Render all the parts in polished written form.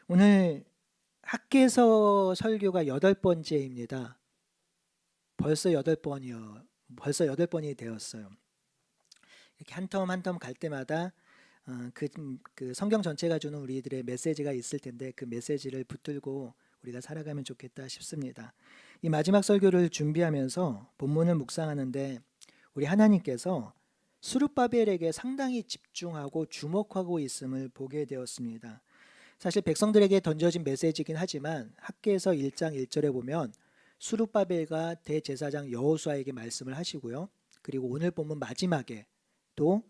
오늘 학계서 설교가 8번째입니다. 벌써 8번이 되었어요. 이렇게 한 텀 한 텀 갈 때마다 그 성경 전체가 주는 우리들의 메시지가 있을 텐데 그 메시지를 붙들고 우리가 살아가면 좋겠다 싶습니다. 이 마지막 설교를 준비하면서 본문을 묵상하는데 우리 하나님께서 스룹바벨에게 상당히 집중하고 주목하고 있음을 보게 되었습니다. 사실 백성들에게 던져진 메시지이긴 하지만 학개에서 1장 1절에 보면 스룹바벨과 대제사장 여호수아에게 말씀을 하시고요. 그리고 오늘 본문 마지막에 또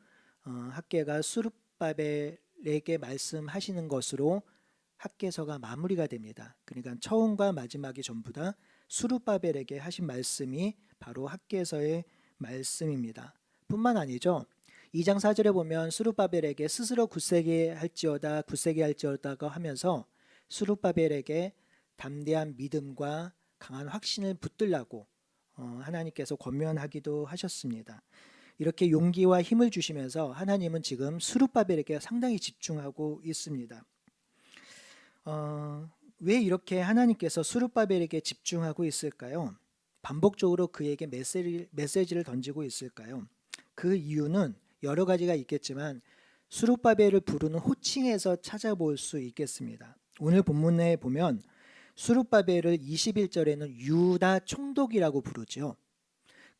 학개가 스룹바벨에게 말씀하시는 것으로 학개서가 마무리가 됩니다. 그러니까 처음과 마지막이 전부 다 스룹바벨에게 하신 말씀이 바로 학개서의 말씀입니다. 뿐만 아니죠. 2장 4절에 보면 스룹바벨에게 스스로 굳세게 할지어다가 하면서 스룹바벨에게 담대한 믿음과 강한 확신을 붙들라고 하나님께서 권면하기도 하셨습니다. 이렇게 용기와 힘을 주시면서 하나님은 지금 스룹바벨에게 상당히 집중하고 있습니다. 왜 이렇게 하나님께서 스룹바벨에게 집중하고 있을까요? 반복적으로 그에게 메시지를 던지고 있을까요? 그 이유는 여러 가지가 있겠지만 스룹바벨을 부르는 호칭에서 찾아볼 수 있겠습니다. 오늘 본문에 보면 스룹바벨을 21절에는 유다 총독이라고 부르죠.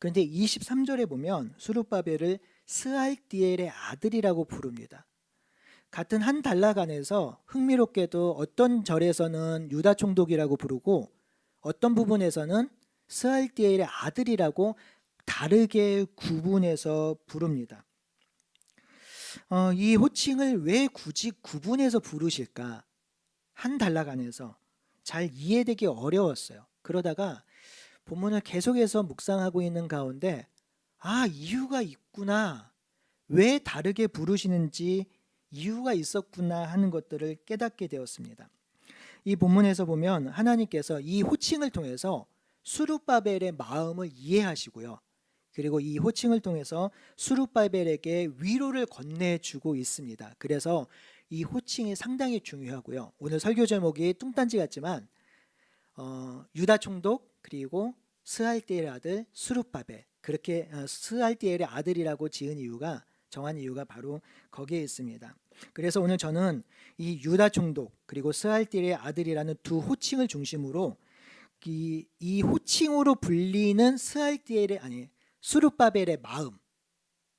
그런데 23절에 보면 스룹바벨을 스알디엘의 아들이라고 부릅니다. 같은 한 단락 안에서 흥미롭게도 어떤 절에서는 유다 총독이라고 부르고 어떤 부분에서는 스알디엘의 아들이라고 다르게 구분해서 부릅니다. 이 호칭을 왜 굳이 구분해서 부르실까? 한 단락 안에서 잘 이해되기 어려웠어요. 그러다가 본문을 계속해서 묵상하고 있는 가운데 이유가 있구나. 왜 다르게 부르시는지 이유가 있었구나 하는 것들을 깨닫게 되었습니다. 이 본문에서 보면 하나님께서 이 호칭을 통해서 스룹바벨의 마음을 이해하시고요. 그리고 이 호칭을 통해서 스룹바벨에게 위로를 건네주고 있습니다. 그래서 이 호칭이 상당히 중요하고요. 오늘 설교 제목이 뚱딴지 같지만 유다 총독 그리고 스알디엘의 아들 스룹바벨, 그렇게 스알디엘의 아들이라고 지은 이유가, 정한 이유가 바로 거기에 있습니다. 그래서 오늘 저는 이 유다 총독 그리고 스알디엘의 아들이라는 두 호칭을 중심으로 이 호칭으로 불리는 스룹바벨의 마음,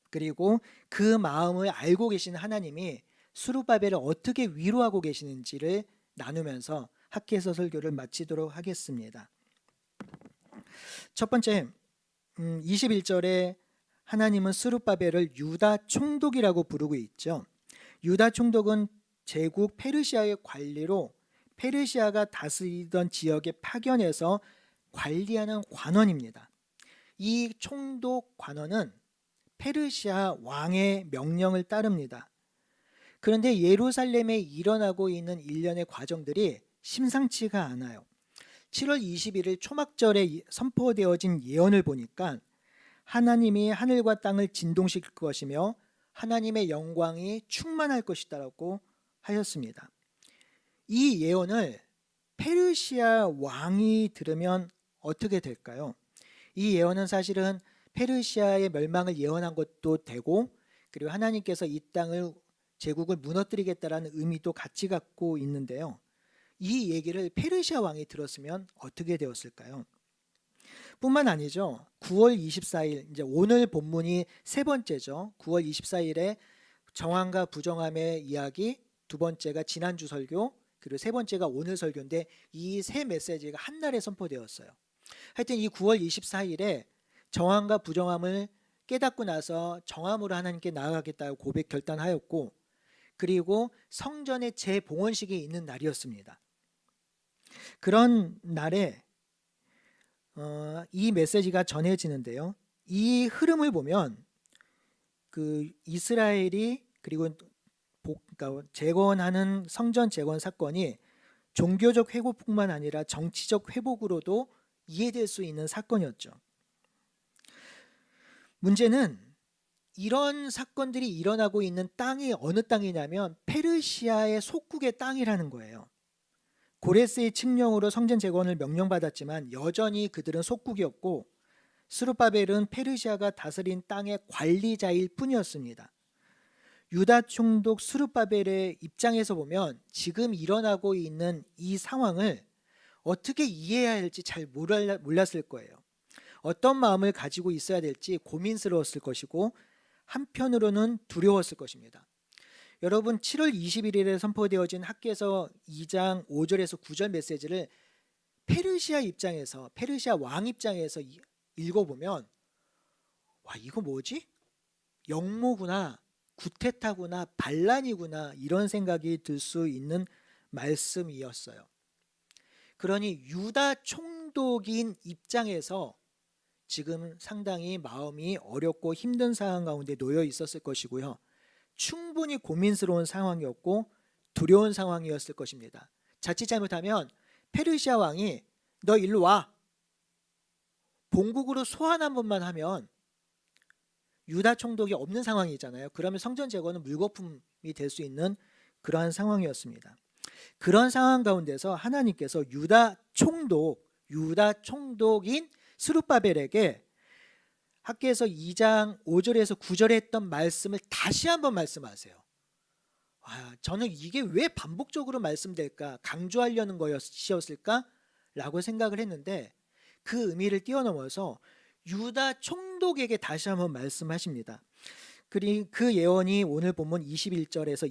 그리고 그 마음을 알고 계신 하나님이 스룹바벨을 어떻게 위로하고 계시는지를 나누면서 학개서 설교를 마치도록 하겠습니다. 첫 번째, 21절에 하나님은 스룹바벨을 유다 총독이라고 부르고 있죠. 유다 총독은 제국 페르시아의 관리로 페르시아가 다스리던 지역에 파견해서 관리하는 관원입니다. 이 총독 관원은 페르시아 왕의 명령을 따릅니다. 그런데 예루살렘에 일어나고 있는 일련의 과정들이 심상치가 않아요. 7월 21일 초막절에 선포되어진 예언을 보니까 하나님이 하늘과 땅을 진동시킬 것이며 하나님의 영광이 충만할 것이다라고 하였습니다. 이 예언을 페르시아 왕이 들으면 어떻게 될까요? 이 예언은 사실은 페르시아의 멸망을 예언한 것도 되고, 그리고 하나님께서 이 땅을 제국을 무너뜨리겠다라는 의미도 같이 갖고 있는데요. 이 얘기를 페르시아 왕이 들었으면 어떻게 되었을까요? 뿐만 아니죠. 9월 24일, 이제 오늘 본문이 세 번째죠. 9월 24일에 정함과 부정함의 이야기, 두 번째가 지난주 설교, 그리고 세 번째가 오늘 설교인데 이 세 메시지가 한날에 선포되었어요. 하여튼 이 9월 24일에 정함과 부정함을 깨닫고 나서 정함으로 하나님께 나아가겠다고 고백 결단하였고, 그리고 성전의 재봉헌식이 있는 날이었습니다. 그런 날에 이 메시지가 전해지는데요. 이 흐름을 보면 그 이스라엘이 그리고 그러니까 재건하는 성전 재건 사건이 종교적 회복뿐만 아니라 정치적 회복으로도 이해될 수 있는 사건이었죠. 문제는 이런 사건들이 일어나고 있는 땅이 어느 땅이냐면 페르시아의 속국의 땅이라는 거예요. 고레스의 칙령으로 성전 재건을 명령받았지만 여전히 그들은 속국이었고 스룹바벨은 페르시아가 다스린 땅의 관리자일 뿐이었습니다. 유다 총독 스룹바벨의 입장에서 보면 지금 일어나고 있는 이 상황을 어떻게 이해해야 할지 잘 몰랐을 거예요. 어떤 마음을 가지고 있어야 될지 고민스러웠을 것이고 한편으로는 두려웠을 것입니다. 여러분 7월 21일에 선포되어진 학개서 2장 5절에서 9절 메시지를 페르시아 입장에서 페르시아 왕 입장에서 읽어보면 와 이거 뭐지? 영모구나, 구테타구나, 반란이구나 이런 생각이 들 수 있는 말씀이었어요. 그러니 유다 총독인 입장에서 지금 상당히 마음이 어렵고 힘든 상황 가운데 놓여 있었을 것이고요. 충분히 고민스러운 상황이었고 두려운 상황이었을 것입니다. 자칫 잘못하면 페르시아 왕이 너 일로 와 본국으로 소환 한 번만 하면 유다 총독이 없는 상황이잖아요. 그러면 성전 재건은 물거품이 될 수 있는 그러한 상황이었습니다. 그런 상황 가운데서 하나님께서 유다 총독인 스룹바벨에게 학개서 2장 5절에서 9절에 했던 말씀을 다시 한번 말씀하세요. 저는 이게 왜 반복적으로 말씀될까? 강조하려는 것이었을까? 라고 생각을 했는데 그 의미를 뛰어넘어서 유다 총독에게 다시 한번 말씀하십니다. 그리고 그 예언이 오늘 본문 21절에서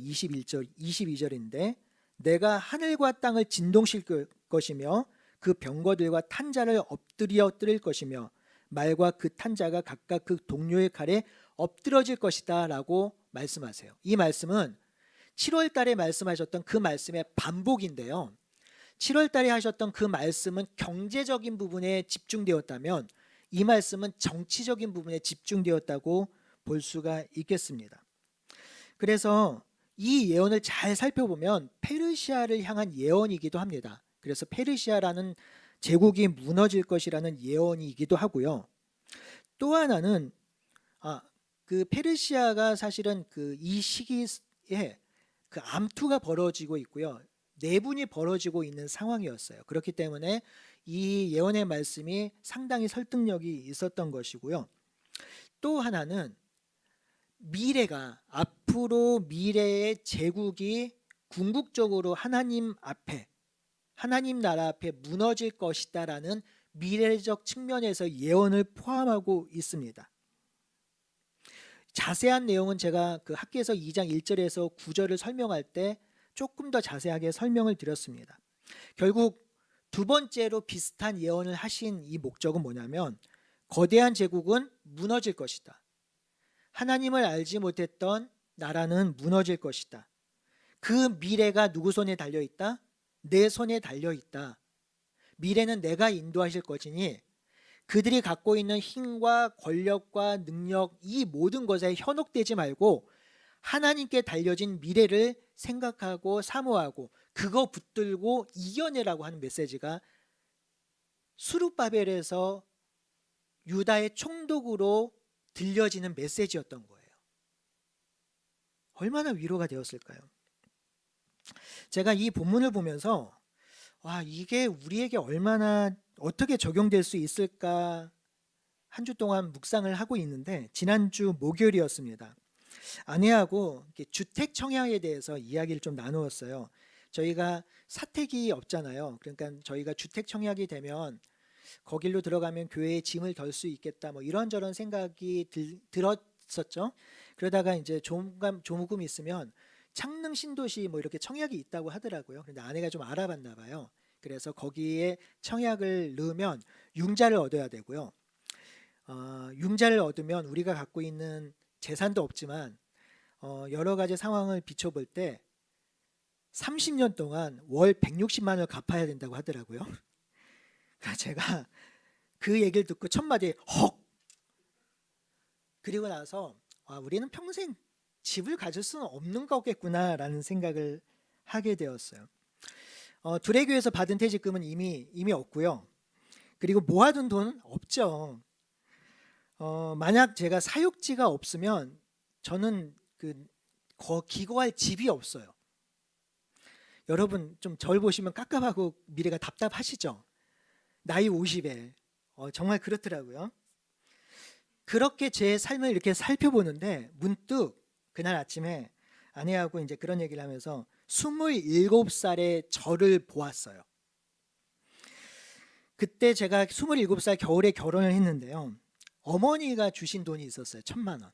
22절인데 내가 하늘과 땅을 진동시킬 것이며 그 병거들과 탄자를 엎드려 뜨릴 것이며 말과 그 탄자가 각각 그 동료의 칼에 엎드러질 것이다 라고 말씀하세요. 이 말씀은 7월 달에 말씀하셨던 그 말씀의 반복인데요. 7월 달에 하셨던 그 말씀은 경제적인 부분에 집중되었다면 이 말씀은 정치적인 부분에 집중되었다고 볼 수가 있겠습니다. 그래서 이 예언을 잘 살펴보면 페르시아를 향한 예언이기도 합니다. 그래서 페르시아라는 제국이 무너질 것이라는 예언이기도 하고요. 또 하나는 그 페르시아가 사실은 이 시기에 그 암투가 벌어지고 있고요. 내분이 벌어지고 있는 상황이었어요. 그렇기 때문에 이 예언의 말씀이 상당히 설득력이 있었던 것이고요. 또 하나는 앞으로 미래의 제국이 궁극적으로 하나님 나라 앞에 무너질 것이다라는 미래적 측면에서 예언을 포함하고 있습니다. 자세한 내용은 제가 그 학개서 2장 1절에서 9절을 설명할 때 조금 더 자세하게 설명을 드렸습니다. 결국 두 번째로 비슷한 예언을 하신 이 목적은 뭐냐면 거대한 제국은 무너질 것이다. 하나님을 알지 못했던 나라는 무너질 것이다. 그 미래가 누구 손에 달려있다? 내 손에 달려있다. 미래는 내가 인도하실 것이니 그들이 갖고 있는 힘과 권력과 능력 이 모든 것에 현혹되지 말고 하나님께 달려진 미래를 생각하고 사모하고 그거 붙들고 이겨내라고 하는 메시지가 스룹바벨에서 유다의 총독으로 들려지는 메시지였던 거예요. 얼마나 위로가 되었을까요? 제가 이 본문을 보면서 이게 우리에게 얼마나 어떻게 적용될 수 있을까 한 주 동안 묵상을 하고 있는데 지난주 목요일이었습니다. 아내하고 주택 청약에 대해서 이야기를 좀 나누었어요. 저희가 사택이 없잖아요. 그러니까 저희가 주택 청약이 되면 거길로 들어가면 교회에 짐을 덜 수 있겠다 뭐 이런저런 생각이 들었었죠. 그러다가 이제 조금 있으면 창릉 신도시 뭐 이렇게 청약이 있다고 하더라고요. 그런데 아내가 좀 알아봤나 봐요. 그래서 거기에 청약을 넣으면 융자를 얻어야 되고요. 융자를 얻으면 우리가 갖고 있는 재산도 없지만 여러 가지 상황을 비춰볼 때 30년 동안 월 160만 원을 갚아야 된다고 하더라고요. 제가 그 얘기를 듣고 첫 마디에 헉! 그리고 나서 우리는 평생 집을 가질 수는 없는 거겠구나라는 생각을 하게 되었어요. 두레교에서 받은 퇴직금은 이미 없고요. 그리고 모아둔 돈 없죠. 만약 제가 사육지가 없으면 저는 기거할 집이 없어요. 여러분 좀 절 보시면 깝깝하고 미래가 답답하시죠? 나이 50에 정말 그렇더라고요. 그렇게 제 삶을 이렇게 살펴보는데 문득 그날 아침에 아내하고 이제 그런 얘기를 하면서 27살의 저를 보았어요. 그때 제가 27살 겨울에 결혼을 했는데요. 어머니가 주신 돈이 있었어요. 1,000만 원.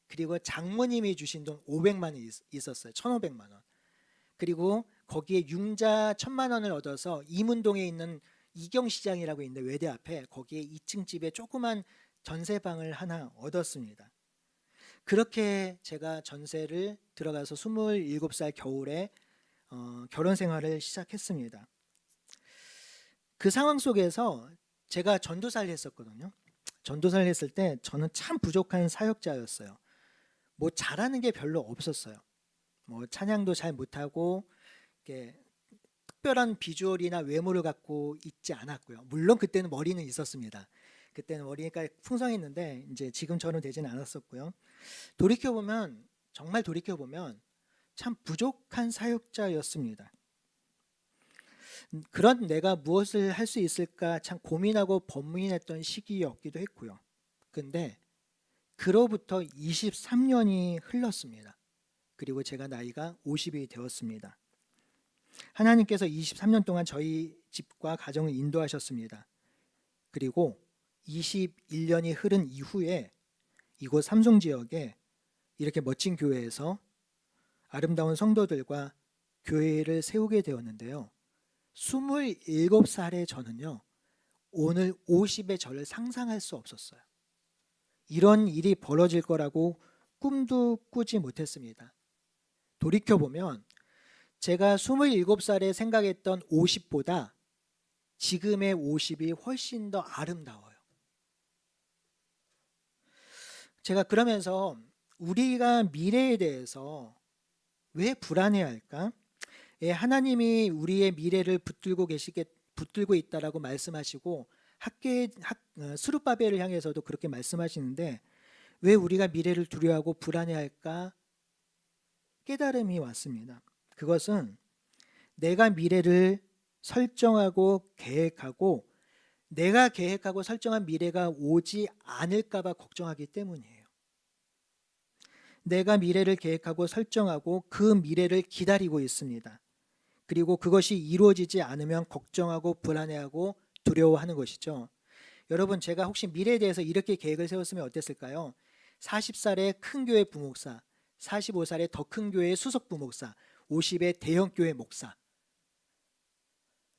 그리고 장모님이 주신 돈 500만 원이 있었어요. 1,500만 원. 그리고 거기에 융자 1,000만 원을 얻어서 이문동에 있는 이경시장이라고 있는데 외대 앞에 거기에 2층 집에 조그만 전세방을 하나 얻었습니다. 그렇게 제가 전세를 들어가서 27살 겨울에 결혼 생활을 시작했습니다. 그 상황 속에서 제가 전도사를 했었거든요. 전도사를 했을 때 저는 참 부족한 사역자였어요. 뭐 잘하는 게 별로 없었어요. 뭐 찬양도 잘 못하고 이렇게 특별한 비주얼이나 외모를 갖고 있지 않았고요. 물론 그때는 머리는 있었습니다. 그때는 머리가 풍성했는데 이제 지금처럼 되지는 않았었고요. 돌이켜보면 정말 돌이켜보면 참 부족한 사역자였습니다. 그런 내가 무엇을 할 수 있을까 참 고민하고 번민했던 시기였기도 했고요. 근데 그로부터 23년이 흘렀습니다. 그리고 제가 나이가 50이 되었습니다. 하나님께서 23년 동안 저희 집과 가정을 인도하셨습니다. 그리고 21년이 흐른 이후에 이곳 삼성 지역에 이렇게 멋진 교회에서 아름다운 성도들과 교회를 세우게 되었는데요. 27살의 저는요, 오늘 50의 저를 상상할 수 없었어요. 이런 일이 벌어질 거라고 꿈도 꾸지 못했습니다. 돌이켜보면 제가 27살에 생각했던 50보다 지금의 50이 훨씬 더 아름다워요. 제가 그러면서 우리가 미래에 대해서 왜 불안해할까? 하나님이 우리의 미래를 붙들고 있다라고 말씀하시고 스룹바벨을 향해서도 그렇게 말씀하시는데 왜 우리가 미래를 두려워하고 불안해할까? 깨달음이 왔습니다. 그것은 내가 미래를 설정하고 계획하고 내가 계획하고 설정한 미래가 오지 않을까 봐 걱정하기 때문이에요. 내가 미래를 계획하고 설정하고 그 미래를 기다리고 있습니다. 그리고 그것이 이루어지지 않으면 걱정하고 불안해하고 두려워하는 것이죠. 여러분, 제가 혹시 미래에 대해서 이렇게 계획을 세웠으면 어땠을까요? 40살에 큰 교회 부목사, 45살에 더 큰 교회 수석 부목사, 50에 대형 교회 목사.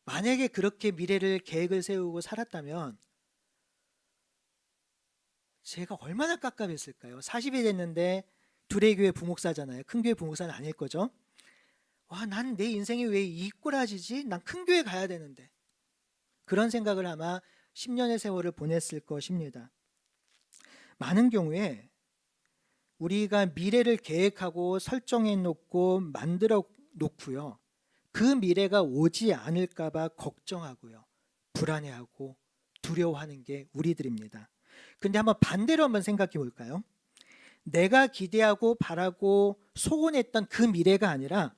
만약에 그렇게 미래를 계획을 세우고 살았다면 제가 얼마나 깝깝했을까요? 40이 됐는데 둘의 교회 부목사잖아요. 큰 교회 부목사는 아닐 거죠. 와, 난 내 인생이 왜 이 꼬라지지? 난 큰 교회 가야 되는데. 그런 생각을 아마 10년의 세월을 보냈을 것입니다. 많은 경우에 우리가 미래를 계획하고 설정해 놓고 만들어 놓고요. 그 미래가 오지 않을까 봐 걱정하고요. 불안해하고 두려워하는 게 우리들입니다. 근데 한번 반대로 한번 생각해 볼까요? 내가 기대하고 바라고 소원했던 그 미래가 아니라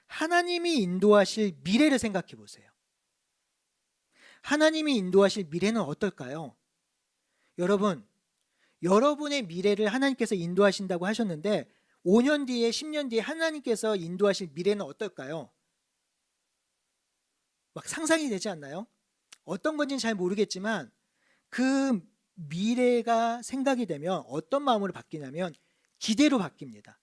하나님이 인도하실 미래를 생각해 보세요. 하나님이 인도하실 미래는 어떨까요? 여러분, 여러분의 미래를 하나님께서 인도하신다고 하셨는데 5년 뒤에 10년 뒤에 하나님께서 인도하실 미래는 어떨까요? 막 상상이 되지 않나요? 어떤 건지는 잘 모르겠지만 그 미래가 생각이 되면 어떤 마음으로 바뀌냐면 기대로 바뀝니다.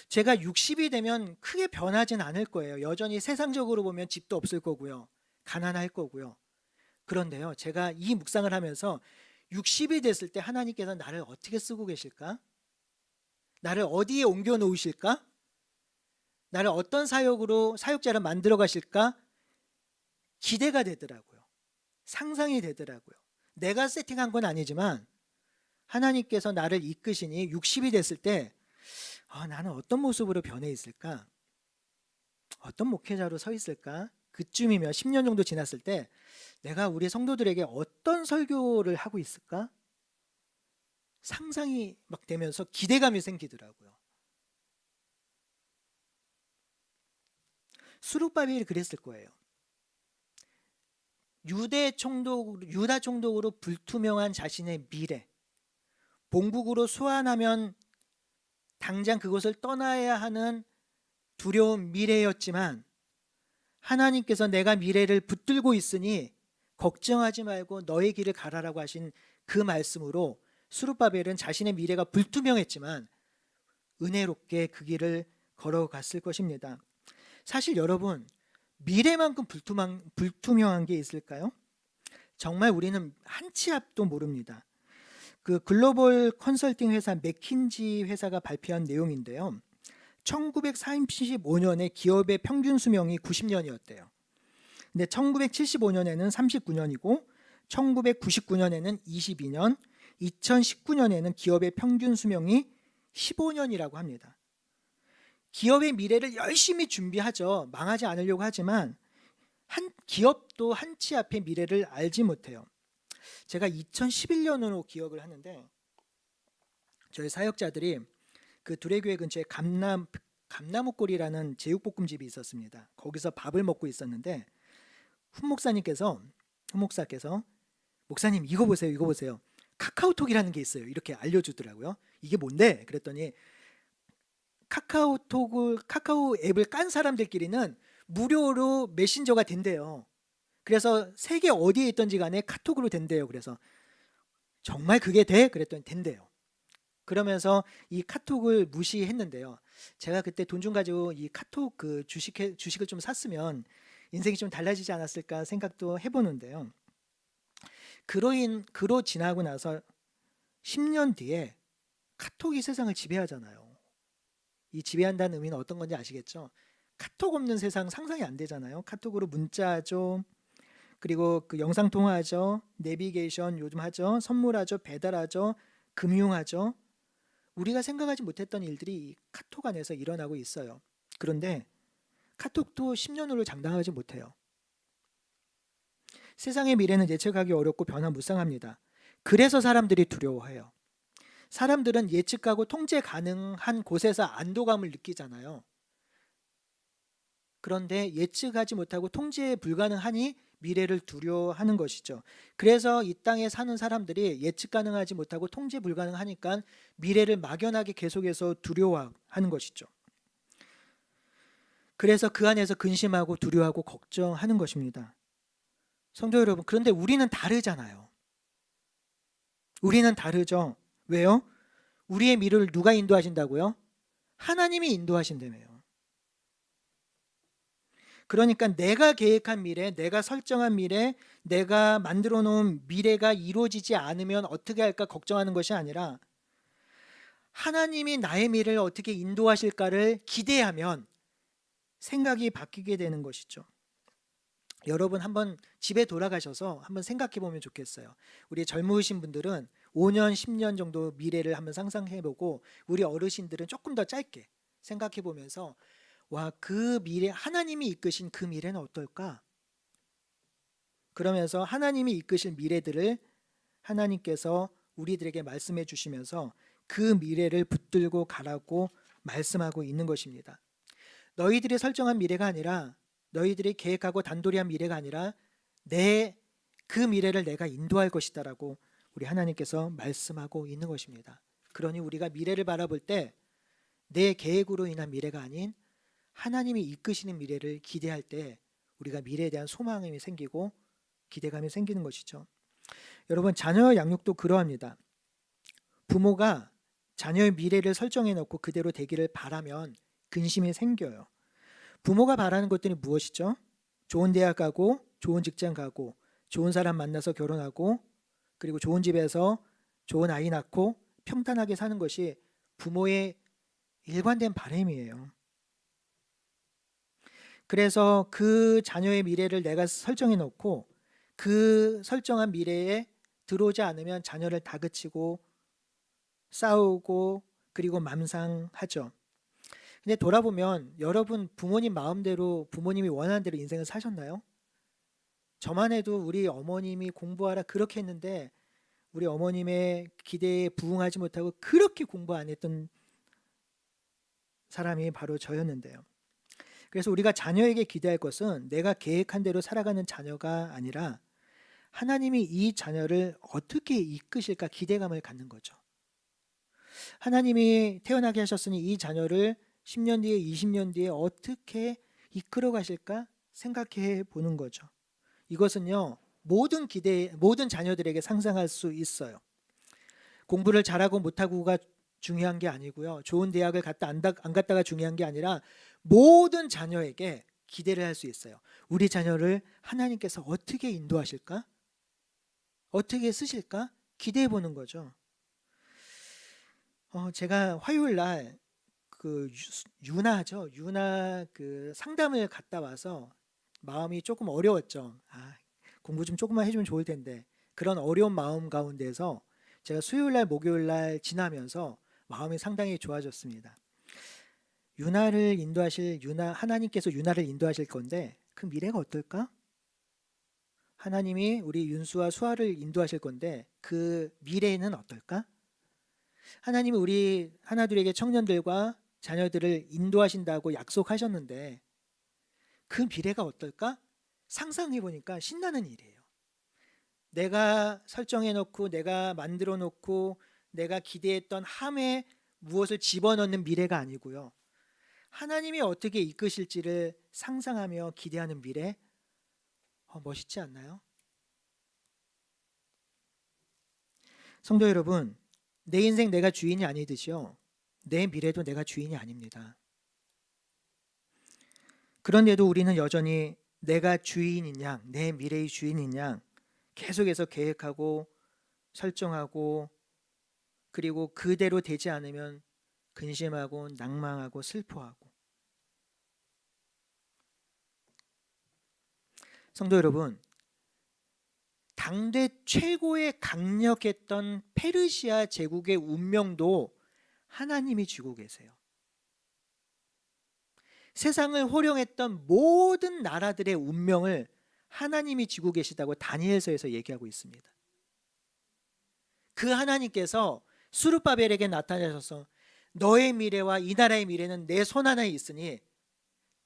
제가 60이 되면 크게 변하진 않을 거예요. 여전히 세상적으로 보면 집도 없을 거고요. 가난할 거고요. 그런데요, 제가 이 묵상을 하면서 60이 됐을 때 하나님께서 나를 어떻게 쓰고 계실까? 나를 어디에 옮겨 놓으실까? 나를 어떤 사역자를 만들어 가실까? 기대가 되더라고요. 상상이 되더라고요. 내가 세팅한 건 아니지만 하나님께서 나를 이끄시니 60이 됐을 때 나는 어떤 모습으로 변해 있을까? 어떤 목회자로 서 있을까? 그쯤이면 10년 정도 지났을 때 내가 우리 성도들에게 어떤 설교를 하고 있을까? 상상이 막 되면서 기대감이 생기더라고요. 수룹바벨이 그랬을 거예요. 유다 총독으로 불투명한 자신의 미래, 본국으로 소환하면 당장 그곳을 떠나야 하는 두려운 미래였지만 하나님께서 내가 미래를 붙들고 있으니 걱정하지 말고 너의 길을 가라라고 하신 그 말씀으로 수룹바벨은 자신의 미래가 불투명했지만 은혜롭게 그 길을 걸어갔을 것입니다. 사실 여러분, 미래만큼 불투명한 게 있을까요? 정말 우리는 한 치 앞도 모릅니다. 그 글로벌 컨설팅 회사 맥킨지 회사가 발표한 내용인데요. 1935년에 기업의 평균 수명이 90년이었대요. 근데 1975년에는 39년이고 1999년에는 22년, 2019년에는 기업의 평균 수명이 15년이라고 합니다. 기업의 미래를 열심히 준비하죠. 망하지 않으려고 하지만 기업도 한 치 앞의 미래를 알지 못해요. 제가 2011년으로 기억을 하는데 저희 사역자들이 그 두레교회 근처에 감나무골이라는 제육볶음집이 있었습니다. 거기서 밥을 먹고 있었는데 훈목사께서 목사님 이거 보세요. 카카오톡이라는 게 있어요. 이렇게 알려주더라고요. 이게 뭔데? 그랬더니 카카오 앱을 깐 사람들끼리는 무료로 메신저가 된대요. 그래서 세계 어디에 있든지 간에 카톡으로 된대요. 그래서 정말 그게 돼? 그랬더니 된대요. 그러면서 이 카톡을 무시했는데요. 제가 그때 돈 좀 가지고 이 카톡 그 주식을 좀 샀으면 인생이 좀 달라지지 않았을까 생각도 해보는데요. 그로 지나고 나서 10년 뒤에 카톡이 세상을 지배하잖아요. 이 지배한다는 의미는 어떤 건지 아시겠죠? 카톡 없는 세상 상상이 안 되잖아요. 카톡으로 문자하죠. 그리고 그 영상 통화하죠. 내비게이션 요즘 하죠. 선물하죠. 배달하죠. 금융하죠. 우리가 생각하지 못했던 일들이 카톡 안에서 일어나고 있어요. 그런데 카톡도 10년 후를 장담하지 못해요. 세상의 미래는 예측하기 어렵고 변화무쌍합니다. 그래서 사람들이 두려워해요. 사람들은 예측하고 통제 가능한 곳에서 안도감을 느끼잖아요. 그런데 예측하지 못하고 통제 불가능하니 미래를 두려워하는 것이죠. 그래서 이 땅에 사는 사람들이 예측 가능하지 못하고 통제 불가능하니까 미래를 막연하게 계속해서 두려워하는 것이죠. 그래서 그 안에서 근심하고 두려워하고 걱정하는 것입니다. 성도 여러분, 그런데 우리는 다르잖아요. 우리는 다르죠. 왜요? 우리의 미래를 누가 인도하신다고요? 하나님이 인도하신다며요. 그러니까 내가 계획한 미래, 내가 설정한 미래, 내가 만들어 놓은 미래가 이루어지지 않으면 어떻게 할까 걱정하는 것이 아니라 하나님이 나의 미래를 어떻게 인도하실까를 기대하면 생각이 바뀌게 되는 것이죠. 여러분 한번 집에 돌아가셔서 한번 생각해 보면 좋겠어요. 우리 젊으신 분들은 5년, 10년 정도 미래를 한번 상상해 보고 우리 어르신들은 조금 더 짧게 생각해 보면서 와, 그 미래, 하나님이 이끄신 그 미래는 어떨까? 그러면서 하나님이 이끄신 미래들을 하나님께서 우리들에게 말씀해 주시면서 그 미래를 붙들고 가라고 말씀하고 있는 것입니다. 너희들이 설정한 미래가 아니라 너희들이 계획하고 단도리한 미래가 아니라 그 미래를 내가 인도할 것이다라고 우리 하나님께서 말씀하고 있는 것입니다. 그러니 우리가 미래를 바라볼 때 내 계획으로 인한 미래가 아닌 하나님이 이끄시는 미래를 기대할 때 우리가 미래에 대한 소망이 생기고 기대감이 생기는 것이죠. 여러분, 자녀 양육도 그러합니다. 부모가 자녀의 미래를 설정해 놓고 그대로 되기를 바라면 근심이 생겨요. 부모가 바라는 것들이 무엇이죠? 좋은 대학 가고 좋은 직장 가고 좋은 사람 만나서 결혼하고 그리고 좋은 집에서 좋은 아이 낳고 평탄하게 사는 것이 부모의 일관된 바람이에요. 그래서 그 자녀의 미래를 내가 설정해 놓고 그 설정한 미래에 들어오지 않으면 자녀를 다그치고 싸우고 그리고 맘상하죠. 근데 돌아보면 여러분 부모님 마음대로 부모님이 원하는 대로 인생을 사셨나요? 저만 해도 우리 어머님이 공부하라 그렇게 했는데 우리 어머님의 기대에 부응하지 못하고 그렇게 공부 안 했던 사람이 바로 저였는데요. 그래서 우리가 자녀에게 기대할 것은 내가 계획한 대로 살아가는 자녀가 아니라 하나님이 이 자녀를 어떻게 이끄실까 기대감을 갖는 거죠. 하나님이 태어나게 하셨으니 이 자녀를 10년 뒤에 20년 뒤에 어떻게 이끌어 가실까 생각해 보는 거죠. 이것은요, 모든 자녀들에게 상상할 수 있어요. 공부를 잘하고 못하고가 중요한 게 아니고요. 좋은 대학을 갔다 안 갔다가 중요한 게 아니라 모든 자녀에게 기대를 할 수 있어요. 우리 자녀를 하나님께서 어떻게 인도하실까? 어떻게 쓰실까? 기대해 보는 거죠. 제가 화요일 날 그 유나 그 상담을 갔다 와서 마음이 조금 어려웠죠. 공부 좀 조금만 해주면 좋을 텐데 그런 어려운 마음 가운데서 제가 수요일 날 목요일 날 지나면서 마음이 상당히 좋아졌습니다. 하나님께서 유나를 인도하실 건데 그 미래가 어떨까? 하나님이 우리 윤수와 수아를 인도하실 건데 그 미래는 어떨까? 하나님이 우리 하나둘에게 청년들과 자녀들을 인도하신다고 약속하셨는데 그 미래가 어떨까? 상상해 보니까 신나는 일이에요. 내가 설정해 놓고 내가 만들어 놓고 내가 기대했던 함에 무엇을 집어넣는 미래가 아니고요. 하나님이 어떻게 이끄실지를 상상하며 기대하는 미래, 멋있지 않나요? 성도 여러분, 내 인생 내가 주인이 아니듯이요, 내 미래도 내가 주인이 아닙니다. 그런데도 우리는 여전히 내가 주인인 양, 내 미래의 주인인 양 계속해서 계획하고 설정하고, 그리고 그대로 되지 않으면 근심하고 낭망하고 슬퍼하고. 성도 여러분, 당대 최고의 강력했던 페르시아 제국의 운명도 하나님이 쥐고 계세요. 세상을 호령했던 모든 나라들의 운명을 하나님이 쥐고 계시다고 다니엘서에서 얘기하고 있습니다. 그 하나님께서 수르바벨에게 나타나셔서 너의 미래와 이 나라의 미래는 내 손 안에 있으니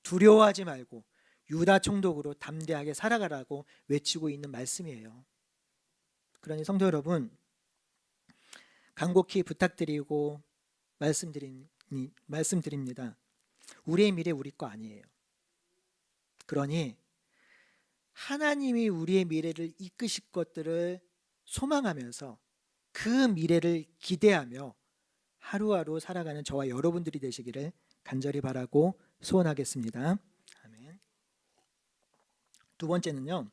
두려워하지 말고 유다 총독으로 담대하게 살아가라고 외치고 있는 말씀이에요. 그러니 성도 여러분, 간곡히 부탁드리고 말씀드립니다. 우리의 미래 우리 거 아니에요. 그러니 하나님이 우리의 미래를 이끄실 것들을 소망하면서 그 미래를 기대하며 하루하루 살아가는 저와 여러분들이 되시기를 간절히 바라고 소원하겠습니다. 아멘. 두 번째는요,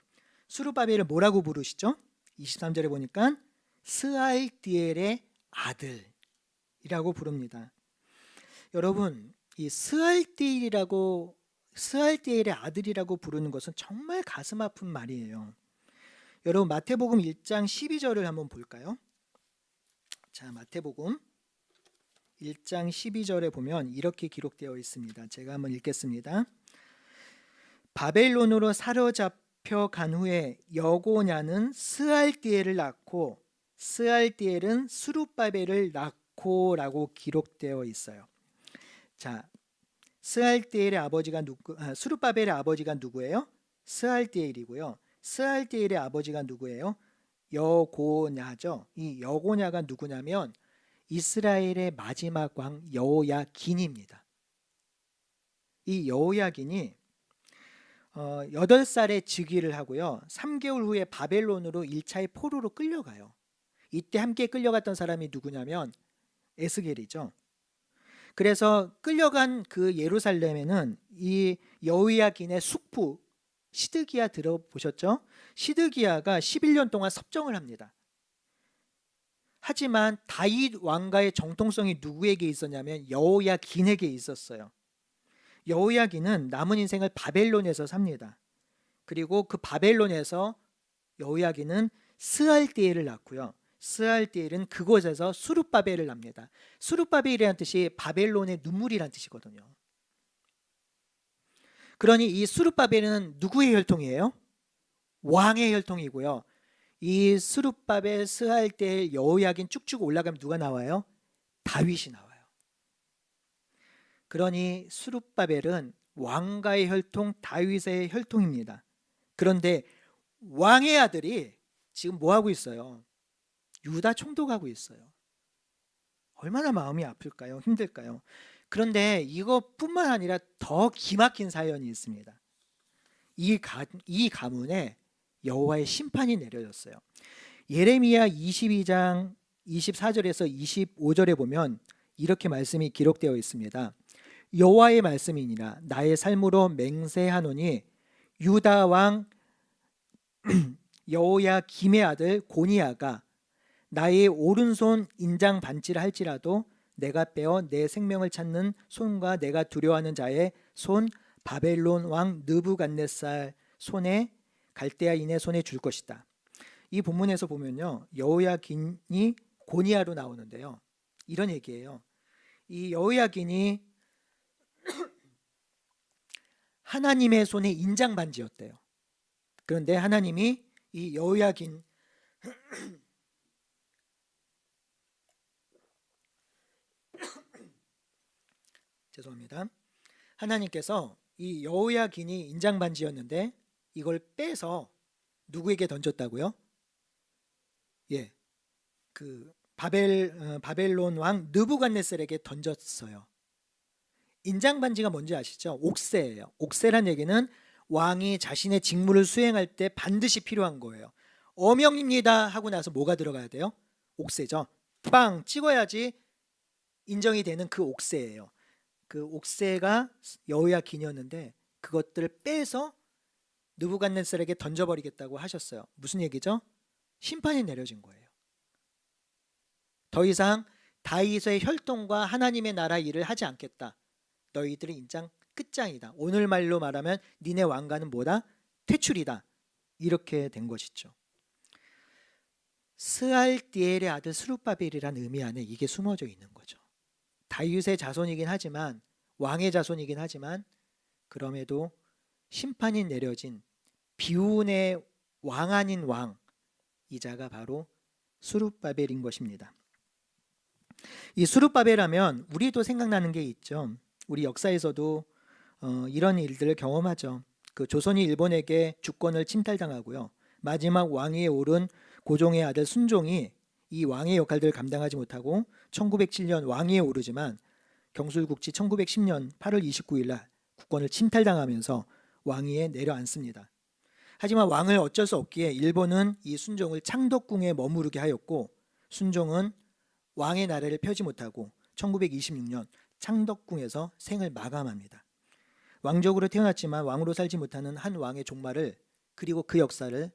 수르바벨을 뭐라고 부르시죠? 23절에 보니까 스알디엘의 아들이라고 부릅니다. 여러분, 이 스알디엘의 아들이라고 부르는 것은 정말 가슴 아픈 말이에요. 여러분, 마태복음 1장 12절을 한번 볼까요? 자, 마태복음 1장 12절에 보면 이렇게 기록되어 있습니다. 제가 한번 읽겠습니다. 바벨론으로 사로잡혀 간 후에 여고냐는 스알디엘을 낳고 스알디엘은 수르바벨을 낳고라고 기록되어 있어요. 자, 수르바벨의 아버지가 누구예요? 스알디엘이고요. 스알디엘의 아버지가 누구예요? 여고냐죠. 이 여고냐가 누구냐면 이스라엘의 마지막 왕 여호야긴입니다. 이 여호야긴이 8살에 즉위를 하고요, 3개월 후에 바벨론으로 1차의 포로로 끌려가요. 이때 함께 끌려갔던 사람이 누구냐면 에스겔이죠. 그래서 끌려간 그 예루살렘에는 이 여호야긴의 숙부 시드기야 들어보셨죠? 시드기야가 11년 동안 섭정을 합니다. 하지만 다윗 왕가의 정통성이 누구에게 있었냐면 여호야긴에게 있었어요. 여호야긴은 남은 인생을 바벨론에서 삽니다. 그리고 그 바벨론에서 여호야긴은 스알디엘을 낳고요, 스알디엘은 그곳에서 수르바벨을 낳습니다. 수르바벨이라는 뜻이 바벨론의 눈물이라는 뜻이거든요. 그러니 이 수르바벨은 누구의 혈통이에요? 왕의 혈통이고요. 이 수르바벨, 스알디엘, 여호야긴 쭉쭉 올라가면 누가 나와요? 다윗이 나와요. 그러니 수르바벨은 왕가의 혈통 다윗의 혈통입니다. 그런데 왕의 아들이 지금 뭐 하고 있어요? 유다 총독하고 있어요. 얼마나 마음이 아플까요? 힘들까요? 그런데 이것뿐만 아니라 더 기막힌 사연이 있습니다. 이 가문에 여호와의 심판이 내려졌어요. 예레미야 22장 24절에서 25절에 보면 이렇게 말씀이 기록되어 있습니다. 여호와의 말씀이니라 나의 삶으로 맹세하노니 유다 왕 여호야김의 아들 고니야가 나의 오른손 인장 반지를 할지라도 내가 빼어 내 생명을 찾는 손과 내가 두려워하는 자의 손 바벨론 왕 느부갓네살 손에 갈대아인의 손에 줄 것이다. 이 본문에서 보면요, 여호야긴이 고니야로 나오는데요, 이런 얘기예요. 이 여호야긴이 하나님의 손에 인장 반지였대요. 그런데 하나님이 이 여호야긴 죄송합니다. 하나님께서 이 여호야긴이 인장 반지였는데 이걸 빼서 누구에게 던졌다고요? 예, 그 바벨론 왕 느부갓네살에게 던졌어요. 인장 반지가 뭔지 아시죠? 옥새예요. 옥새란 얘기는 왕이 자신의 직무를 수행할 때 반드시 필요한 거예요. 어명입니다 하고 나서 뭐가 들어가야 돼요? 옥새죠. 빵 찍어야지 인정이 되는 그 옥새예요. 그 옥새가 여호야긴이었는데 그것들을 빼서 느부갓네살에게 던져버리겠다고 하셨어요. 무슨 얘기죠? 심판이 내려진 거예요. 더 이상 다윗의 혈통과 하나님의 나라 일을 하지 않겠다. 너희들의 인장 끝장이다. 오늘 말로 말하면 니네 왕가는 뭐다? 퇴출이다. 이렇게 된 것이죠. 스알디엘의 아들 스룹바벨이라는 의미 안에 이게 숨어져 있는 거죠. 다윗의 자손이긴 하지만, 왕의 자손이긴 하지만, 그럼에도 심판이 내려진 비운의 왕 아닌 왕, 이자가 바로 스룹바벨인 것입니다. 이 스룹바벨하면 우리도 생각나는 게 있죠. 우리 역사에서도 이런 일들을 경험하죠. 그 조선이 일본에게 주권을 침탈당하고요, 마지막 왕위에 오른 고종의 아들 순종이 이 왕의 역할들을 감당하지 못하고 1907년 왕위에 오르지만 경술국지 1910년 8월 29일 날 국권을 침탈당하면서 왕위에 내려앉습니다. 하지만 왕을 어쩔 수 없기에 일본은 이 순종을 창덕궁에 머무르게 하였고, 순종은 왕의 나라를 펴지 못하고 1926년 창덕궁에서 생을 마감합니다. 왕족으로 태어났지만 왕으로 살지 못하는 한 왕의 종말을, 그리고 그 역사를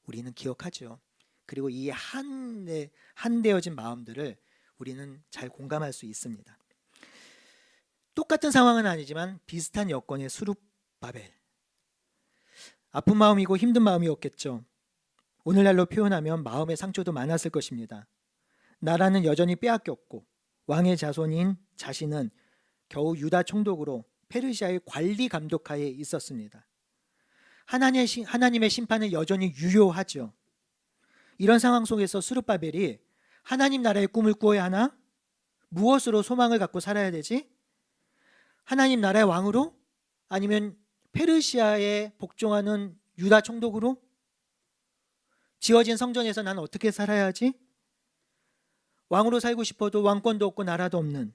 우리는 기억하죠. 그리고 이 한되어진 마음들을 우리는 잘 공감할 수 있습니다. 똑같은 상황은 아니지만 비슷한 여건의 스룹바벨. 아픈 마음이고 힘든 마음이었겠죠. 오늘날로 표현하면 마음의 상처도 많았을 것입니다. 나라는 여전히 빼앗겼고 왕의 자손인 자신은 겨우 유다 총독으로 페르시아의 관리 감독하에 있었습니다. 하나님의 심판은 여전히 유효하죠. 이런 상황 속에서 스룹바벨이 하나님 나라의 꿈을 꾸어야 하나? 무엇으로 소망을 갖고 살아야 되지? 하나님 나라의 왕으로? 아니면 페르시아에 복종하는 유다 총독으로? 지어진 성전에서 나는 어떻게 살아야 하지? 왕으로 살고 싶어도 왕권도 없고 나라도 없는,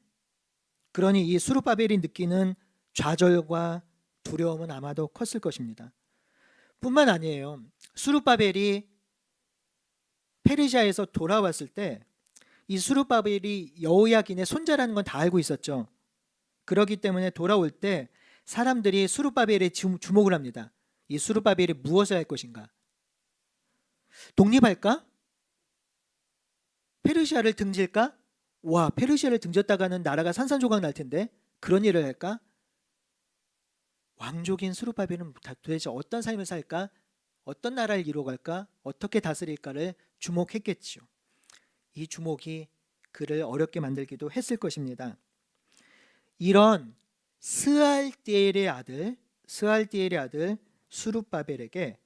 그러니 이 스룹바벨이 느끼는 좌절과 두려움은 아마도 컸을 것입니다. 뿐만 아니에요. 스룹바벨이 페르시아에서 돌아왔을 때 이 스룹바벨이 여호야긴의 손자라는 건 다 알고 있었죠. 그렇기 때문에 돌아올 때 사람들이 스룹바벨에 주목을 합니다. 이 스룹바벨이 무엇을 할 것인가? 독립할까? 페르시아를 등질까? 와, 페르시아를 등졌다가는 나라가 산산조각 날 텐데 그런 일을 할까? 왕족인 스룹바벨은 도대체 어떤 삶을 살까? 어떤 나라를 이루어갈까? 어떻게 다스릴까를 주목했겠죠. 이 주목이 그를 어렵게 만들기도 했을 것입니다. 이런 스알디엘의 아들 스룹바벨에게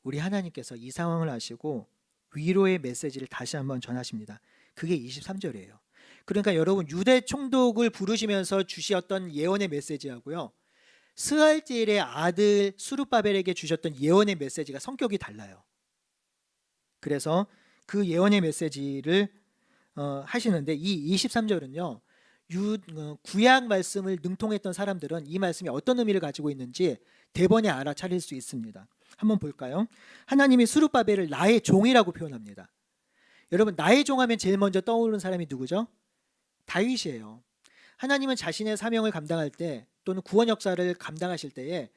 우리 하나님께서 이 상황을 아시고 위로의 메시지를 다시 한번 전하십니다. 그게 23절이에요. 그러니까 여러분, 유대 총독을 부르시면서 주시었던 예언의 메시지하고요, 스알디엘의 아들 수룹바벨에게 주셨던 예언의 메시지가 성격이 달라요. 그래서 그 예언의 메시지를 하시는데 이 23절은요. 구약 말씀을 능통했던 사람들은 이 말씀이 어떤 의미를 가지고 있는지 대번에 알아차릴 수 있습니다. 한번 볼까요? 하나님이 수룹바벨을 나의 종이라고 표현합니다. 여러분, 나의 종하면 제일 먼저 떠오르는 사람이 누구죠? 다윗이에요. 하나님은 자신의 사명을 감당할 때 또는 구원 역사를 감당하실 때에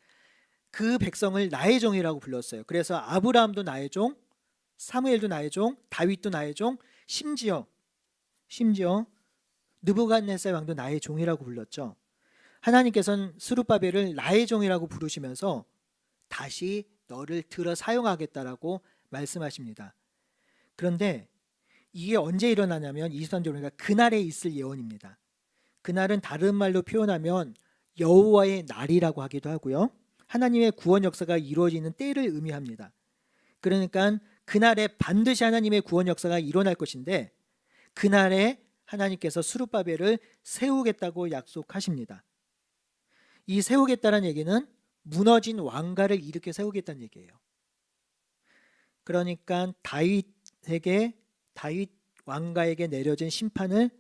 그 백성을 나의 종이라고 불렀어요. 그래서 아브라함도 나의 종, 사무엘도 나의 종, 다윗도 나의 종, 심지어 느부갓네살 왕도 나의 종이라고 불렀죠. 하나님께서는 스룹바벨을 나의 종이라고 부르시면서 다시 너를 들어 사용하겠다라고 말씀하십니다. 그런데 이게 언제 일어나냐면 23절 보니까 그날에 있을 예언입니다. 그날은 다른 말로 표현하면 여호와의 날이라고 하기도 하고요. 하나님의 구원 역사가 이루어지는 때를 의미합니다. 그러니까 그날에 반드시 하나님의 구원 역사가 일어날 것인데 그날에 하나님께서 스룹바벨을 세우겠다고 약속하십니다. 이 세우겠다는 얘기는 무너진 왕가를 일으켜 세우겠다는 얘기예요. 그러니까 다윗 왕가에게 내려진 심판을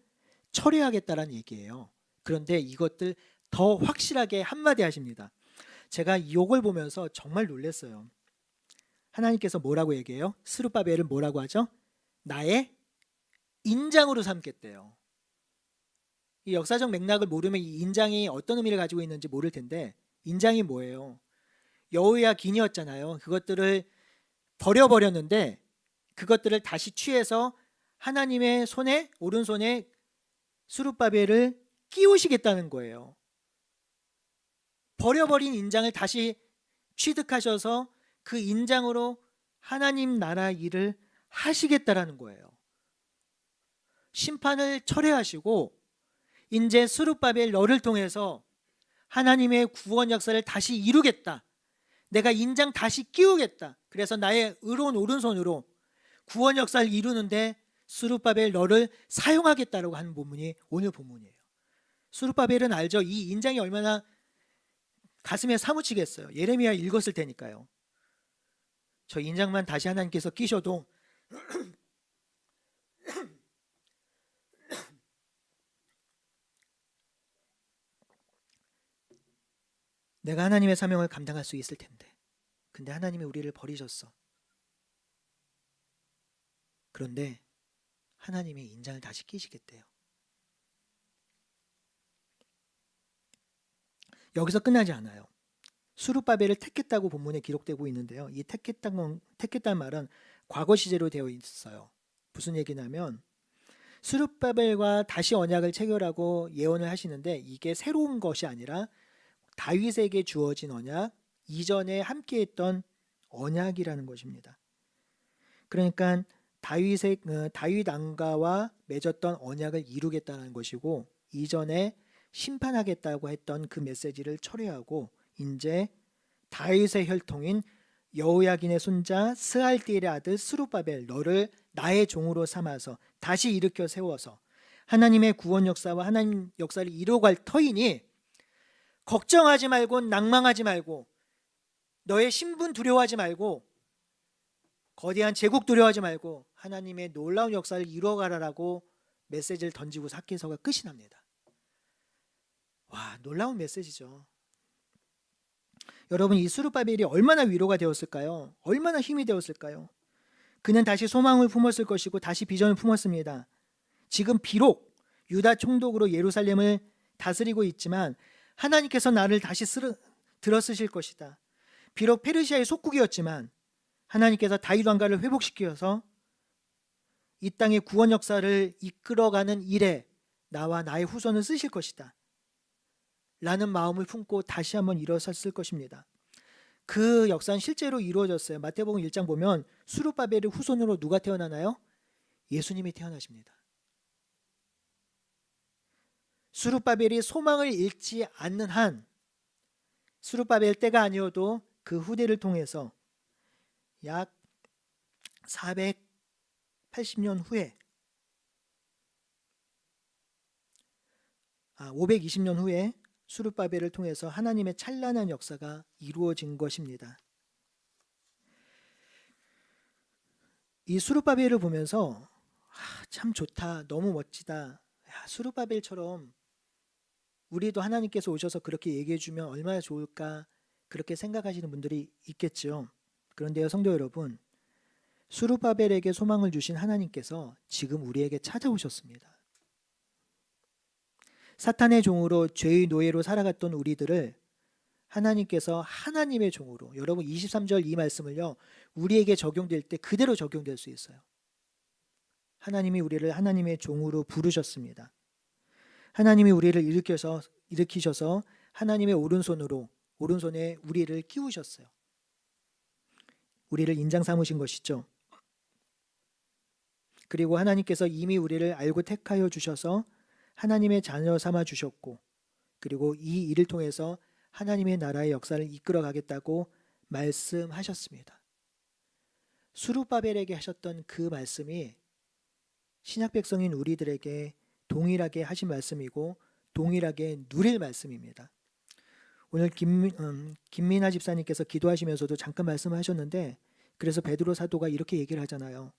철회하겠다는 얘기예요. 그런데 이것들 더 확실하게 한마디 하십니다. 제가 이걸 보면서 정말 놀랐어요. 하나님께서 뭐라고 얘기해요? 스룹바벨을 뭐라고 하죠? 나의 인장으로 삼겠대요. 이 역사적 맥락을 모르면 이 인장이 어떤 의미를 가지고 있는지 모를 텐데 인장이 뭐예요? 여호야 기니였잖아요. 그것들을 버려버렸는데 그것들을 다시 취해서 하나님의 손에 오른손에 스룹바벨을 끼우시겠다는 거예요. 버려버린 인장을 다시 취득하셔서 그 인장으로 하나님 나라 일을 하시겠다라는 거예요. 심판을 철회하시고 이제 스룹바벨 너를 통해서 하나님의 구원 역사를 다시 이루겠다. 내가 인장 다시 끼우겠다. 그래서 나의 의로운 오른손으로 구원 역사를 이루는데 스룹바벨 너를 사용하겠다라고 하는 본문이 오늘 본문이에요. 스룹바벨은 알죠? 이 인장이 얼마나 가슴에 사무치겠어요. 예레미야 읽었을 테니까요. 저 인장만 다시 하나님께서 끼셔도 내가 하나님의 사명을 감당할 수 있을 텐데 근데 하나님이 우리를 버리셨어. 그런데 하나님이 인장을 다시 끼시겠대요. 여기서 끝나지 않아요. 수룹바벨을 택했다고 본문에 기록되고 있는데요. 이 택했다는 말은 과거 시제로 되어 있어요. 무슨 얘기냐면 수룹바벨과 다시 언약을 체결하고 예언을 하시는데 이게 새로운 것이 아니라 다윗에게 주어진 언약, 이전에 함께했던 언약이라는 것입니다. 그러니까 다윗 왕가와 맺었던 언약을 이루겠다는 것이고 이전에 심판하겠다고 했던 그 메시지를 철회하고 이제 다윗의 혈통인 여호야긴의 손자 스알디엘의 아들 스룹바벨 너를 나의 종으로 삼아서 다시 일으켜 세워서 하나님의 구원 역사와 하나님 역사를 이루어갈 터이니 걱정하지 말고 낭망하지 말고 너의 신분 두려워하지 말고 거대한 제국 두려워하지 말고 하나님의 놀라운 역사를 이루어가라라고 메시지를 던지고 사케서가 끝이 납니다. 와, 놀라운 메시지죠. 여러분, 이 스룹바벨이 얼마나 위로가 되었을까요? 얼마나 힘이 되었을까요? 그는 다시 소망을 품었을 것이고 다시 비전을 품었습니다. 지금 비록 유다 총독으로 예루살렘을 다스리고 있지만 하나님께서 나를 다시 들어쓰실 것이다. 비록 페르시아의 속국이었지만 하나님께서 다윗 왕가를 회복시켜서 이 땅의 구원 역사를 이끌어가는 일에 나와 나의 후손을 쓰실 것이다 라는 마음을 품고 다시 한번 일어섰을 것입니다. 그 역사는 실제로 이루어졌어요. 마태복음 1장 보면 수룹바벨의 후손으로 누가 태어나나요? 예수님이 태어나십니다. 수룹바벨이 소망을 잃지 않는 한 수룹바벨 때가 아니어도 그 후대를 통해서 약 480년 후에 520년 후에 수룹바벨을 통해서 하나님의 찬란한 역사가 이루어진 것입니다. 이 수룹바벨을 보면서 참 좋다, 너무 멋지다, 수룹바벨처럼 우리도 하나님께서 오셔서 그렇게 얘기해 주면 얼마나 좋을까, 그렇게 생각하시는 분들이 있겠죠. 그런데요, 성도 여러분, 수룹바벨에게 소망을 주신 하나님께서 지금 우리에게 찾아오셨습니다. 사탄의 종으로 죄의 노예로 살아갔던 우리들을 하나님께서 하나님의 종으로, 여러분 23절 이 말씀을요, 우리에게 적용될 때 그대로 적용될 수 있어요. 하나님이 우리를 하나님의 종으로 부르셨습니다. 하나님이 우리를 일으키셔서 하나님의 오른손에 우리를 끼우셨어요. 우리를 인장 삼으신 것이죠. 그리고 하나님께서 이미 우리를 알고 택하여 주셔서 하나님의 자녀 삼아 주셨고, 그리고 이 일을 통해서 하나님의 나라의 역사를 이끌어 가겠다고 말씀하셨습니다. 수룹바벨에게 하셨던 그 말씀이 신약 백성인 우리들에게 동일하게 하신 말씀이고 동일하게 누릴 말씀입니다. 오늘 김민아 집사님께서 기도하시면서도 잠깐 말씀하셨는데, 그래서 베드로 사도가 이렇게 얘기를 하잖아요.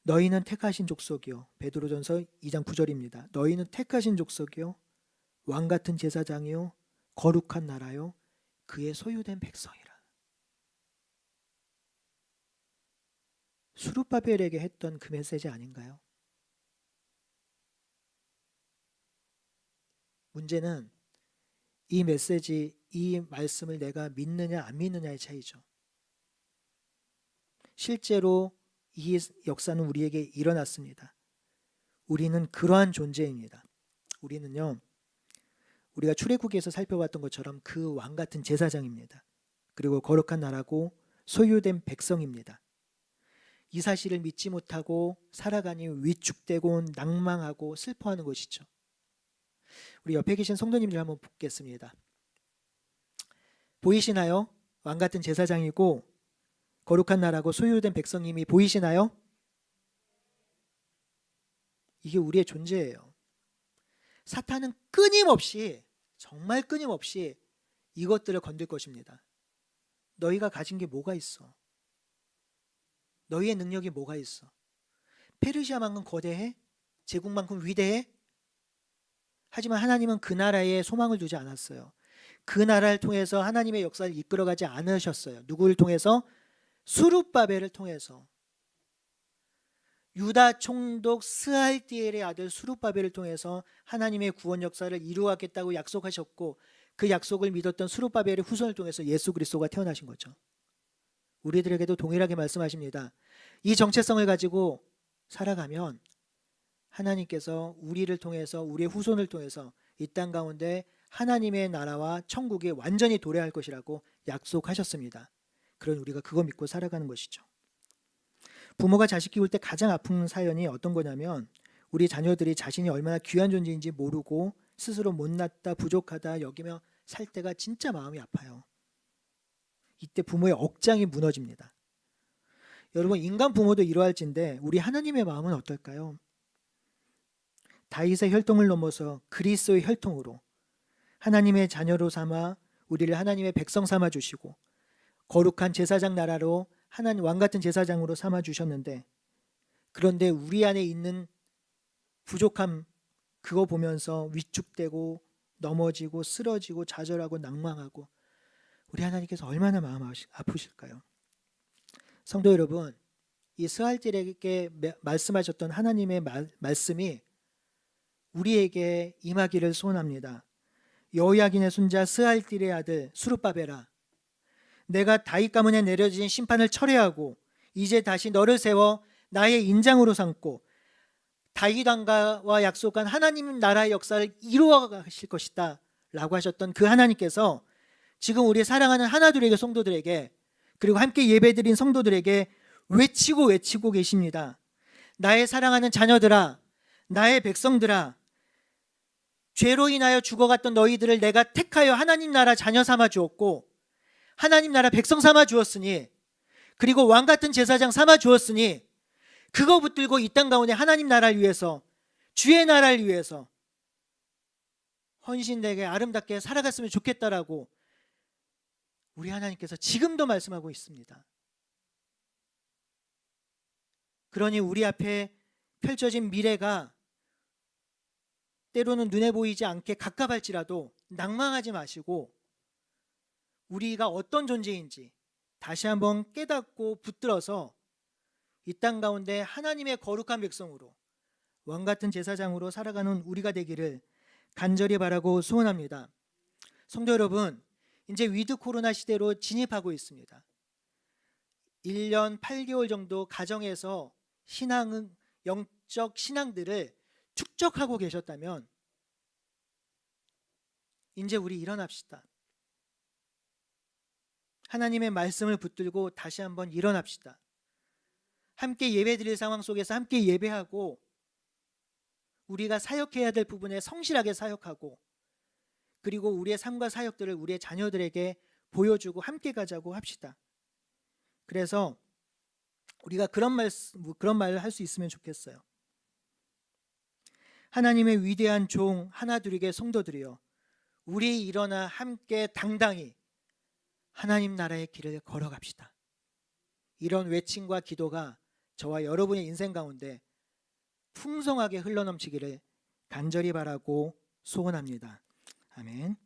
너희는 택하신 족속이요, 베드로전서 2장 9절입니다. 너희는 택하신 족속이요, 왕같은 제사장이요, 거룩한 나라요, 그의 소유된 백성이라. 수룹바벨에게 했던 그 메시지 아닌가요? 문제는 이 메시지, 이 말씀을 내가 믿느냐 안 믿느냐의 차이죠. 실제로 이 역사는 우리에게 일어났습니다. 우리는 그러한 존재입니다. 우리는요, 우리가 출애굽기에서 살펴봤던 것처럼 그 왕 같은 제사장입니다. 그리고 거룩한 나라고 소유된 백성입니다. 이 사실을 믿지 못하고 살아가니 위축되고 낭망하고 슬퍼하는 것이죠. 우리 옆에 계신 성도님들 한번 보겠습니다. 보이시나요? 왕 같은 제사장이고 거룩한 나라고 소유된 백성님이 보이시나요? 이게 우리의 존재예요. 사탄은 끊임없이, 정말 끊임없이 이것들을 건들 것입니다. 너희가 가진 게 뭐가 있어? 너희의 능력이 뭐가 있어? 페르시아만큼 거대해? 제국만큼 위대해? 하지만 하나님은 그 나라에 소망을 두지 않았어요. 그 나라를 통해서 하나님의 역사를 이끌어가지 않으셨어요. 누구를 통해서? 수룹바벨을 통해서. 유다 총독 스알디엘의 아들 수룹바벨을 통해서 하나님의 구원 역사를 이루겠다고 약속하셨고, 그 약속을 믿었던 수룹바벨의 후손을 통해서 예수 그리스도가 태어나신 거죠. 우리들에게도 동일하게 말씀하십니다. 이 정체성을 가지고 살아가면 하나님께서 우리를 통해서, 우리의 후손을 통해서 이 땅 가운데 하나님의 나라와 천국에 완전히 도래할 것이라고 약속하셨습니다. 그런 우리가 그거 믿고 살아가는 것이죠. 부모가 자식 키울 때 가장 아픈 사연이 어떤 거냐면, 우리 자녀들이 자신이 얼마나 귀한 존재인지 모르고 스스로 못났다, 부족하다 여기며 살 때가 진짜 마음이 아파요. 이때 부모의 억장이 무너집니다. 여러분, 인간 부모도 이러할진데 우리 하나님의 마음은 어떨까요? 다윗의 혈통을 넘어서 그리스도의 혈통으로 하나님의 자녀로 삼아 우리를 하나님의 백성 삼아 주시고, 거룩한 제사장 나라로 하나님 왕 같은 제사장으로 삼아 주셨는데, 그런데 우리 안에 있는 부족함, 그거 보면서 위축되고 넘어지고 쓰러지고 좌절하고 낭망하고, 우리 하나님께서 얼마나 마음 아프실까요? 성도 여러분, 이 스알디엘에게 말씀하셨던 하나님의 말씀이 우리에게 임하기를 소원합니다. 여호야긴의 손자 스알디엘의 아들 수룹바벨아, 내가 다윗 가문에 내려진 심판을 철회하고 이제 다시 너를 세워 나의 인장으로 삼고 다윗 왕가와 약속한 하나님 나라의 역사를 이루어 가실 것이다 라고 하셨던 그 하나님께서 지금 우리 사랑하는 하나둘에게 성도들에게, 그리고 함께 예배드린 성도들에게 외치고 계십니다. 나의 사랑하는 자녀들아, 나의 백성들아, 죄로 인하여 죽어갔던 너희들을 내가 택하여 하나님 나라 자녀 삼아 주었고 하나님 나라 백성 삼아 주었으니, 그리고 왕 같은 제사장 삼아 주었으니, 그거 붙들고 이 땅 가운데 하나님 나라를 위해서, 주의 나라를 위해서 헌신되게 아름답게 살아갔으면 좋겠다라고 우리 하나님께서 지금도 말씀하고 있습니다. 그러니 우리 앞에 펼쳐진 미래가 때로는 눈에 보이지 않게 갑갑할지라도 낭망하지 마시고 우리가 어떤 존재인지 다시 한번 깨닫고 붙들어서 이 땅 가운데 하나님의 거룩한 백성으로 왕같은 제사장으로 살아가는 우리가 되기를 간절히 바라고 소원합니다. 성도 여러분, 이제 위드 코로나 시대로 진입하고 있습니다. 1년 8개월 정도 가정에서 영적 신앙들을 축적하고 계셨다면 이제 우리 일어납시다. 하나님의 말씀을 붙들고 다시 한번 일어납시다. 함께 예배드릴 상황 속에서 함께 예배하고 우리가 사역해야 될 부분에 성실하게 사역하고 그리고 우리의 삶과 사역들을 우리의 자녀들에게 보여주고 함께 가자고 합시다. 그래서 우리가 그런 말을 할 수 있으면 좋겠어요. 하나님의 위대한 종 하나둘에게 성도들이여, 우리 일어나 함께 당당히 하나님 나라의 길을 걸어갑시다. 이런 외침과 기도가 저와 여러분의 인생 가운데 풍성하게 흘러넘치기를 간절히 바라고 소원합니다. 아멘.